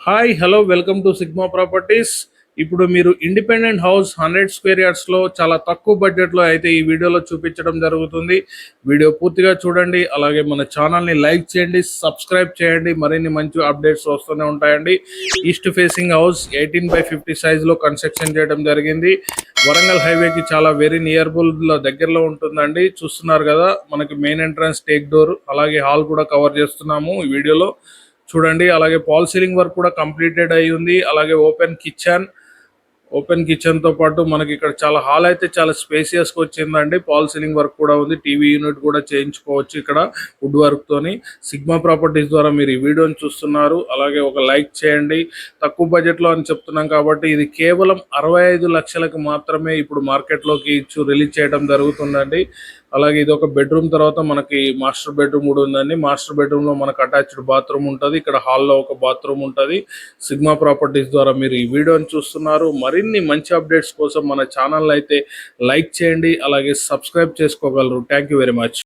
Hi hello welcome to sigma properties. ఇప్పుడు మీరు independent house 100 square యార్డ్స్లో చాలా తక్కువ బడ్జెట్లో అయితే ఈ వీడియోలో చూపించడం జరుగుతుంది. వీడియో పూర్తిగా చూడండి, అలాగే మన ఛానల్ని లైక్ చేయండి, సబ్స్క్రైబ్ చేయండి. మరిన్ని మంచి అప్డేట్స్ వస్తూనే ఉంటాయండి. ఈస్ట్ ఫేసింగ్ హౌస్ 18/50 సైజులో కన్స్ట్రక్షన్ చేయడం జరిగింది. వరంగల్ హైవేకి చాలా వెరీ నియర్బుల్ దగ్గరలో ఉంటుందండి. చూస్తున్నారు కదా, మనకి మెయిన్ ఎంట్రన్స్, టేక్ డోర్, అలాగే హాల్ కూడా కవర్ చేస్తున్నాము ఈ వీడియోలో చూడండి. అలాగే పాల్ సీలింగ్ వర్క్ కూడా కంప్లీటెడ్ అయి ఉంది. అలాగే ఓపెన్ కిచెన్ తో పాటు మనకి ఇక్కడ చాలా హాల్ అయితే చాలా స్పేసియస్ గా వచ్చిందండి. పాల్ సీలింగ్ వర్క్ కూడా ఉంది. టీవీ యూనిట్ కూడా చేయించుకోవచ్చు ఇక్కడ వుడ్ వర్క్ తోని. సిగ్మా ప్రాపర్టీస్ ద్వారా మీరు ఈ వీడియోని చూస్తున్నారు. అలాగే ఒక లైక్ చేయండి. తక్కువ బడ్జెట్ లో అని చెప్తున్నాం కాబట్టి ఇది కేవలం 65 లక్షలకు మాత్రమే ఇప్పుడు మార్కెట్ లోకి రిలీజ్ చేయడం జరుగుతుందండి. అలాగే ఇది ఒక బెడ్రూమ్, తర్వాత మనకి మాస్టర్ బెడ్రూమ్ కూడా ఉందండి. మాస్టర్ బెడ్రూమ్ లో మనకు అటాచ్డ్ బాత్రూమ్ ఉంటుంది. ఇక్కడ హాల్లో ఒక బాత్రూమ్ ఉంటుంది. సిగ్మా ప్రాపర్టీస్ ద్వారా మీరు ఈ వీడియోని చూస్తున్నారు. మరిన్ని మంచి అప్డేట్స్ కోసం మన ఛానల్ అయితే లైక్ చేయండి, అలాగే సబ్స్క్రైబ్ చేసుకోగలరు. Thank you very much.